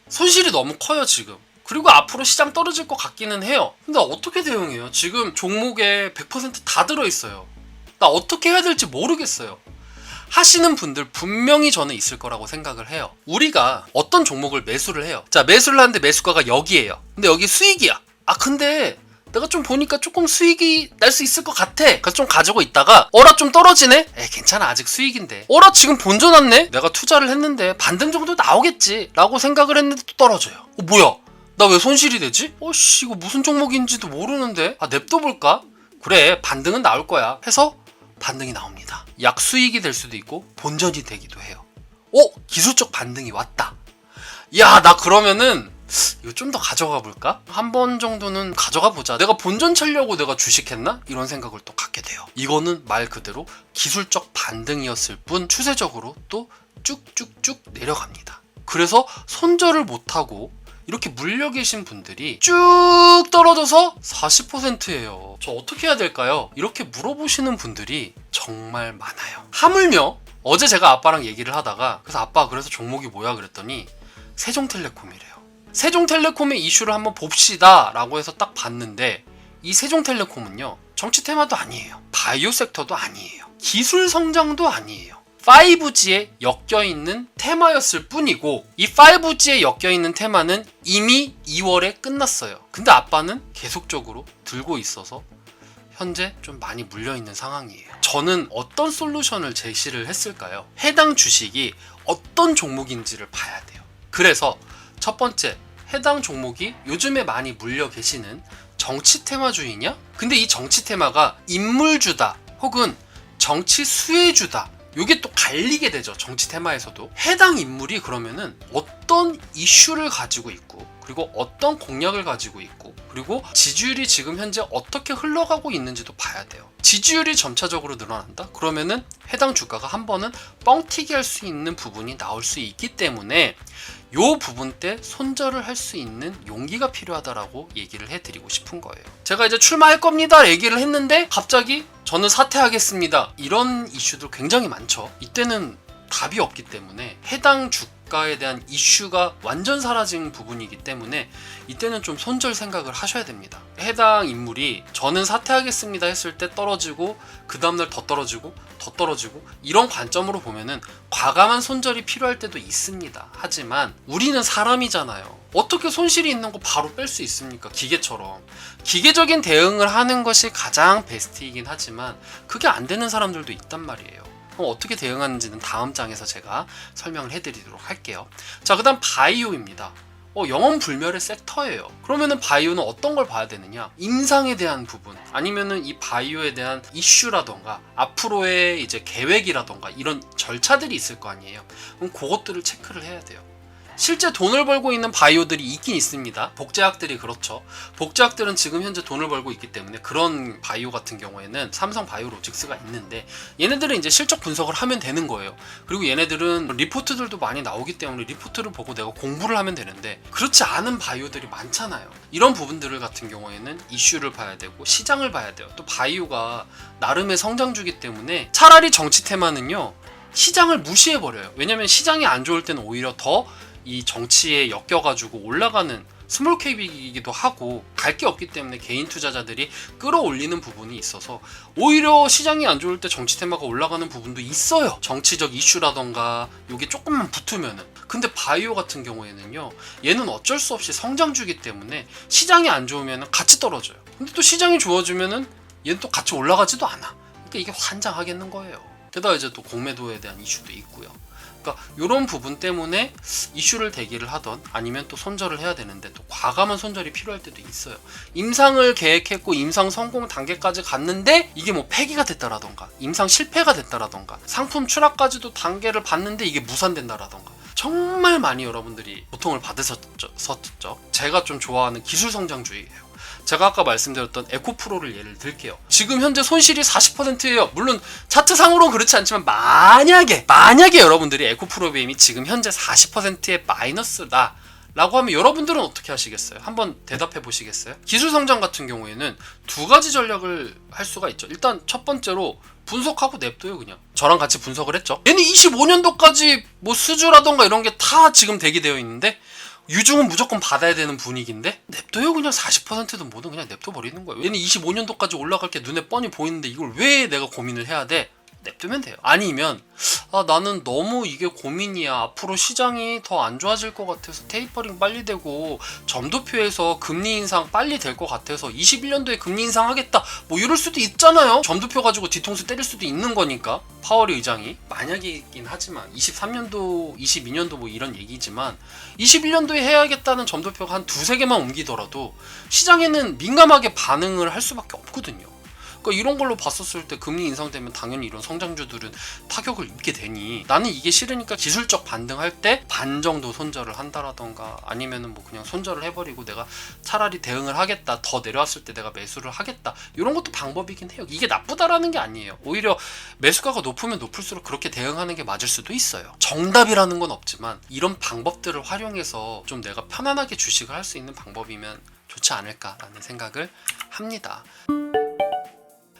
손실이 너무 커요 지금. 그리고 앞으로 시장 떨어질 것 같기는 해요. 근데 어떻게 대응해요? 지금 종목에 100%다 들어있어요. 나 어떻게 해야 될지 모르겠어요. 하시는 분들 분명히 저는 있을 거라고 생각을 해요. 우리가 어떤 종목을 매수를 해요. 자, 매수를 하는데 매수가가 여기에요. 근데 여기 수익이야. 근데 내가 좀 보니까 조금 수익이 날 수 있을 것 같아. 그래서 좀 가지고 있다가 어라 좀 떨어지네? 괜찮아, 아직 수익인데. 어라 지금 본전 왔네? 내가 투자를 했는데 반등 정도 나오겠지 라고 생각을 했는데 또 떨어져요. 뭐야, 나 왜 손실이 되지? 씨, 이거 무슨 종목인지도 모르는데. 냅둬볼까? 그래, 반등은 나올 거야 해서 반등이 나옵니다. 약수익이 될 수도 있고 본전이 되기도 해요. 기술적 반등이 왔다. 야, 나 그러면은 이거 좀 더 가져가 볼까? 한 번 정도는 가져가 보자. 내가 본전 차려고 내가 주식했나? 이런 생각을 또 갖게 돼요. 이거는 말 그대로 기술적 반등이었을 뿐 추세적으로 또 쭉쭉쭉 내려갑니다. 그래서 손절을 못하고 이렇게 물려 계신 분들이 쭉 떨어져서 40%예요. 저 어떻게 해야 될까요? 이렇게 물어보시는 분들이 정말 많아요. 하물며 어제 제가 아빠랑 얘기를 하다가, 그래서 아빠 그래서 종목이 뭐야 그랬더니 세종텔레콤이래요. 세종텔레콤의 이슈를 한번 봅시다 라고 해서 딱 봤는데, 이 세종텔레콤은요, 정치 테마도 아니에요, 바이오 섹터도 아니에요, 기술 성장도 아니에요. 5G에 엮여있는 테마였을 뿐이고, 이 5G에 엮여있는 테마는 이미 2월에 끝났어요. 근데 아빠는 계속적으로 들고 있어서 현재 좀 많이 물려있는 상황이에요. 저는 어떤 솔루션을 제시를 했을까요? 해당 주식이 어떤 종목인지를 봐야 돼요. 그래서 첫 번째, 해당 종목이 요즘에 많이 물려 계시는 정치 테마주의냐? 근데 이 정치 테마가 인물주다 혹은 정치 수혜주다, 요게 또 갈리게 되죠. 정치 테마에서도 해당 인물이 그러면은 어떤 이슈를 가지고 있고, 그리고 어떤 공약을 가지고 있고, 그리고 지지율이 지금 현재 어떻게 흘러가고 있는지도 봐야 돼요. 지지율이 점차적으로 늘어난다? 그러면은 해당 주가가 한 번은 뻥튀기 할 수 있는 부분이 나올 수 있기 때문에 요 부분 때 손절을 할 수 있는 용기가 필요하다라고 얘기를 해드리고 싶은 거예요. 제가 이제 출마할 겁니다 얘기를 했는데 갑자기 저는 사퇴하겠습니다, 이런 이슈들 굉장히 많죠. 이때는 답이 없기 때문에 해당 주가에 대한 이슈가 완전 사라진 부분이기 때문에 이때는 좀 손절 생각을 하셔야 됩니다. 해당 인물이 저는 사퇴하겠습니다 했을 때 떨어지고, 그 다음날 더 떨어지고 더 떨어지고, 이런 관점으로 보면은 과감한 손절이 필요할 때도 있습니다. 하지만 우리는 사람이잖아요. 어떻게 손실이 있는 거 바로 뺄 수 있습니까? 기계처럼. 기계적인 대응을 하는 것이 가장 베스트이긴 하지만 그게 안 되는 사람들도 있단 말이에요. 그럼 어떻게 대응하는지는 다음 장에서 제가 설명을 해드리도록 할게요. 자, 그 다음 바이오입니다. 영원 불멸의 섹터예요. 그러면은 바이오는 어떤 걸 봐야 되느냐? 임상에 대한 부분, 아니면은 이 바이오에 대한 이슈라던가 앞으로의 이제 계획이라던가 이런 절차들이 있을 거 아니에요. 그럼 그것들을 체크를 해야 돼요. 실제 돈을 벌고 있는 바이오들이 있긴 있습니다. 복제약들이 그렇죠. 복제약들은 지금 현재 돈을 벌고 있기 때문에 그런 바이오 같은 경우에는 삼성 바이오로직스가 있는데, 얘네들은 이제 실적 분석을 하면 되는 거예요. 그리고 얘네들은 리포트들도 많이 나오기 때문에 리포트를 보고 내가 공부를 하면 되는데, 그렇지 않은 바이오들이 많잖아요. 이런 부분들을 같은 경우에는 이슈를 봐야 되고 시장을 봐야 돼요. 또 바이오가 나름의 성장주기 때문에 차라리 정치 테마는요, 시장을 무시해버려요. 왜냐면 시장이 안 좋을 때는 오히려 더 이 정치에 엮여가지고 올라가는 스몰캡이기도 하고 갈 게 없기 때문에 개인 투자자들이 끌어올리는 부분이 있어서 오히려 시장이 안 좋을 때 정치 테마가 올라가는 부분도 있어요. 정치적 이슈라던가 요게 조금만 붙으면은. 근데 바이오 같은 경우에는요, 얘는 어쩔 수 없이 성장주기 때문에 시장이 안 좋으면 같이 떨어져요. 근데 또 시장이 좋아지면은 얘는 또 같이 올라가지도 않아. 그러니까 이게 환장하겠는 거예요. 게다가 이제 또 공매도에 대한 이슈도 있고요. 그러니까 이런 부분 때문에 이슈를 대기를 하던, 아니면 또 손절을 해야 되는데 또 과감한 손절이 필요할 때도 있어요. 임상을 계획했고 임상 성공 단계까지 갔는데 이게 뭐 폐기가 됐다라던가, 임상 실패가 됐다라던가, 상품 추락까지도 단계를 봤는데 이게 무산된다라던가, 정말 많이 여러분들이 고통을 받으셨죠. 제가 좀 좋아하는 기술 성장주의예요. 제가 아까 말씀드렸던 에코프로를 예를 들게요. 지금 현재 손실이 40%예요. 물론 차트상으로는 그렇지 않지만 만약에 여러분들이 에코프로비엠이 지금 현재 40%의 마이너스다 라고 하면 여러분들은 어떻게 하시겠어요? 한번 대답해 보시겠어요? 기술 성장 같은 경우에는 두 가지 전략을 할 수가 있죠. 일단 첫 번째로 분석하고 냅둬요. 그냥 저랑 같이 분석을 했죠. 얘는 25년도까지 뭐 수주라던가 이런 게 다 지금 대기되어 있는데 유증은 무조건 받아야 되는 분위기인데 냅둬요. 그냥 40%든 뭐든 그냥 냅둬 버리는 거예요. 얘는 25년도까지 올라갈 게 눈에 뻔히 보이는데 이걸 왜 내가 고민을 해야 돼? 냅두면 돼요. 아니면 나는 너무 이게 고민이야. 앞으로 시장이 더 안 좋아질 것 같아서 테이퍼링 빨리 되고 점도표에서 금리 인상 빨리 될 것 같아서 21년도에 금리 인상하겠다 뭐 이럴 수도 있잖아요. 점도표 가지고 뒤통수 때릴 수도 있는 거니까. 파월의 의장이 만약이긴 하지만 23년도 22년도 뭐 이런 얘기지만 21년도에 해야겠다는 점도표가 한 두세 개만 옮기더라도 시장에는 민감하게 반응을 할 수밖에 없거든요. 그러니까 이런 걸로 봤었을 때 금리 인상되면 당연히 이런 성장주들은 타격을 입게 되니 나는 이게 싫으니까 기술적 반등할 때 반 정도 손절을 한다라던가 아니면은 뭐 그냥 손절을 해버리고 내가 차라리 대응을 하겠다, 더 내려왔을 때 내가 매수를 하겠다, 이런 것도 방법이긴 해요. 이게 나쁘다라는 게 아니에요. 오히려 매수가가 높으면 높을수록 그렇게 대응하는 게 맞을 수도 있어요. 정답이라는 건 없지만 이런 방법들을 활용해서 좀 내가 편안하게 주식을 할 수 있는 방법이면 좋지 않을까라는 생각을 합니다.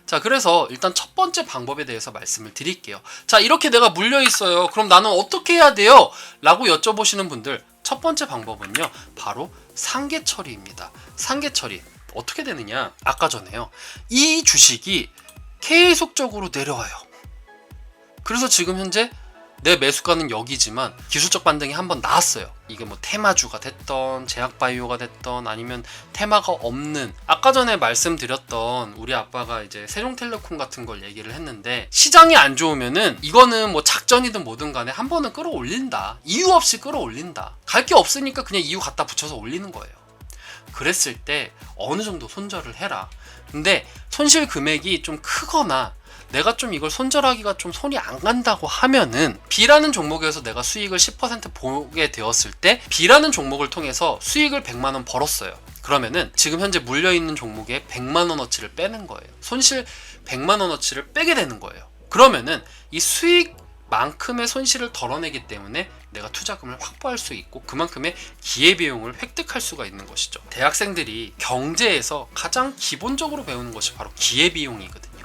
자, 그래서 일단 첫 번째 방법에 대해서 말씀을 드릴게요. 자, 이렇게 내가 물려 있어요. 그럼 나는 어떻게 해야 돼요? 라고 여쭤보시는 분들, 첫 번째 방법은요, 바로 상계 처리입니다. 상계 처리 어떻게 되느냐? 아까 전에요, 이 주식이 계속적으로 내려와요. 그래서 지금 현재 내 매수가는 여기지만 기술적 반등이 한번 나왔어요. 이게 뭐 테마주가 됐던 제약바이오가 됐던 아니면 테마가 없는, 아까 전에 말씀드렸던 우리 아빠가 이제 세종텔레콤 같은 걸 얘기를 했는데, 시장이 안 좋으면은 이거는 뭐 작전이든 뭐든 간에 한 번은 끌어올린다. 이유 없이 끌어올린다. 갈 게 없으니까 그냥 이유 갖다 붙여서 올리는 거예요. 그랬을 때 어느 정도 손절을 해라. 근데 손실 금액이 좀 크거나 내가 좀 이걸 손절하기가 좀 손이 안 간다고 하면은 B라는 종목에서 내가 수익을 10% 보게 되었을 때 B라는 종목을 통해서 수익을 100만원 벌었어요. 그러면은 지금 현재 물려있는 종목에 100만원어치를 빼는 거예요. 손실 100만원어치를 빼게 되는 거예요. 그러면은 이 수익만큼의 손실을 덜어내기 때문에 내가 투자금을 확보할 수 있고 그만큼의 기회비용을 획득할 수가 있는 것이죠. 대학생들이 경제에서 가장 기본적으로 배우는 것이 바로 기회비용이거든요.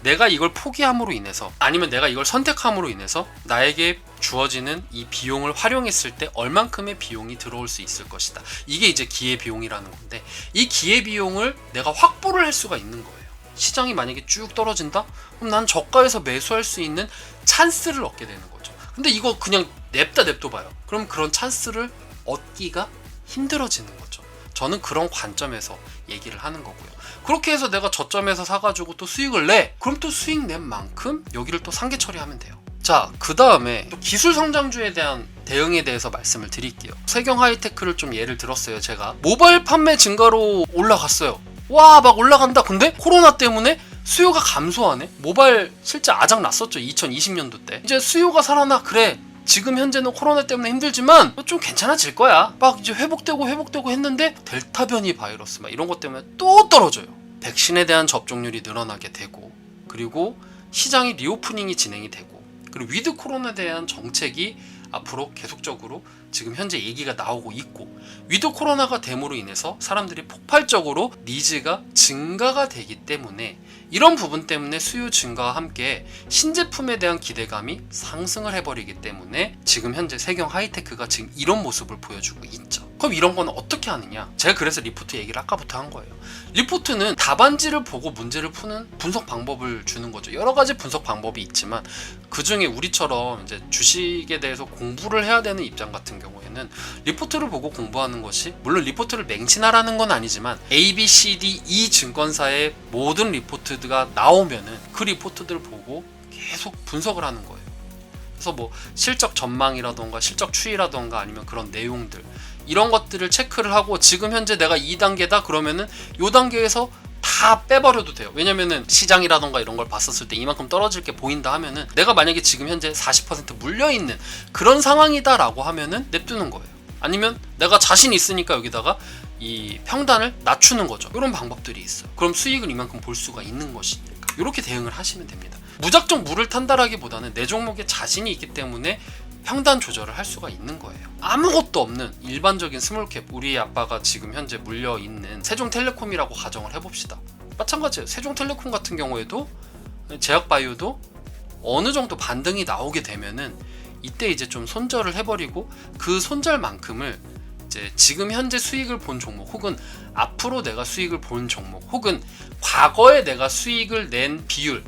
내가 이걸 포기함으로 인해서 아니면 내가 이걸 선택함으로 인해서 나에게 주어지는 이 비용을 활용했을 때 얼만큼의 비용이 들어올 수 있을 것이다. 이게 이제 기회비용이라는 건데, 이 기회비용을 내가 확보를 할 수가 있는 거예요. 시장이 만약에 쭉 떨어진다? 그럼 난 저가에서 매수할 수 있는 찬스를 얻게 되는 거죠. 근데 이거 그냥 냅둬봐요. 그럼 그런 찬스를 얻기가 힘들어지는 거죠. 저는 그런 관점에서 얘기를 하는 거고요. 그렇게 해서 내가 저점에서 사가지고 또 수익을 내. 그럼 또 수익 낸 만큼 여기를 또 상계 처리하면 돼요. 자, 그 다음에 또 기술 성장주에 대한 대응에 대해서 말씀을 드릴게요. 세경 하이테크를 좀 예를 들었어요. 제가 모바일 판매 증가로 올라갔어요. 와, 막 올라간다. 근데 코로나 때문에 수요가 감소하네. 모바일 실제 아작 났었죠. 2020년도 때. 이제 수요가 살아나. 그래, 지금 현재는 코로나 때문에 힘들지만 좀 괜찮아질 거야. 막 이제 회복되고 했는데 델타 변이 바이러스 막 이런 것 때문에 또 떨어져요. 백신에 대한 접종률이 늘어나게 되고, 그리고 시장이 리오프닝이 진행이 되고, 그리고 위드 코로나에 대한 정책이 앞으로 계속적으로 지금 현재 얘기가 나오고 있고, 위드 코로나가 됨으로 인해서 사람들이 폭발적으로 니즈가 증가가 되기 때문에 이런 부분 때문에 수요 증가와 함께 신제품에 대한 기대감이 상승을 해버리기 때문에 지금 현재 세경 하이테크가 지금 이런 모습을 보여주고 있죠. 그럼 이런 건 어떻게 하느냐? 제가 그래서 리포트 얘기를 아까부터 한 거예요. 리포트는 답안지를 보고 문제를 푸는 분석 방법을 주는 거죠. 여러 가지 분석 방법이 있지만 그 중에 우리처럼 이제 주식에 대해서 공부를 해야 되는 입장 같은 경우에는 리포트를 보고 공부하는 것이, 물론 리포트를 맹신하라는 건 아니지만 A, B, C, D, E 증권사의 모든 리포트가 나오면은 그 리포트들을 보고 계속 분석을 하는 거예요. 그래서 뭐 실적 전망이라던가 실적 추이라던가 아니면 그런 내용들, 이런 것들을 체크를 하고 지금 현재 내가 2단계다 그러면은 요 단계에서 다 빼버려도 돼요. 왜냐면은 시장이라던가 이런 걸 봤었을 때 이만큼 떨어질 게 보인다 하면은 내가 만약에 지금 현재 40% 물려있는 그런 상황이다 라고 하면은 냅두는 거예요. 아니면 내가 자신 있으니까 여기다가 이 평단을 낮추는 거죠. 이런 방법들이 있어요. 그럼 수익을 이만큼 볼 수가 있는 것이니까 이렇게 대응을 하시면 됩니다. 무작정 물을 탄다라기보다는 내 종목에 자신이 있기 때문에 평단 조절을 할 수가 있는 거예요. 아무것도 없는 일반적인 스몰캡, 우리 아빠가 지금 현재 물려있는 세종텔레콤이라고 가정을 해봅시다. 마찬가지예요. 세종텔레콤 같은 경우에도 제약바이오도 어느 정도 반등이 나오게 되면은 이때 이제 좀 손절을 해버리고 그 손절만큼을 이제 지금 현재 수익을 본 종목 혹은 앞으로 내가 수익을 본 종목 혹은 과거에 내가 수익을 낸 비율,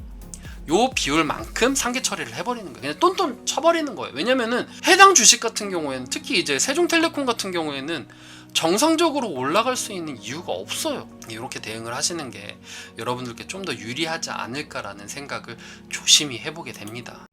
요 비율만큼 상계 처리를 해버리는 거예요. 그냥 똔똔 쳐버리는 거예요. 왜냐면은 해당 주식 같은 경우에는, 특히 이제 세종텔레콤 같은 경우에는 정상적으로 올라갈 수 있는 이유가 없어요. 이렇게 대응을 하시는 게 여러분들께 좀 더 유리하지 않을까라는 생각을 조심히 해보게 됩니다.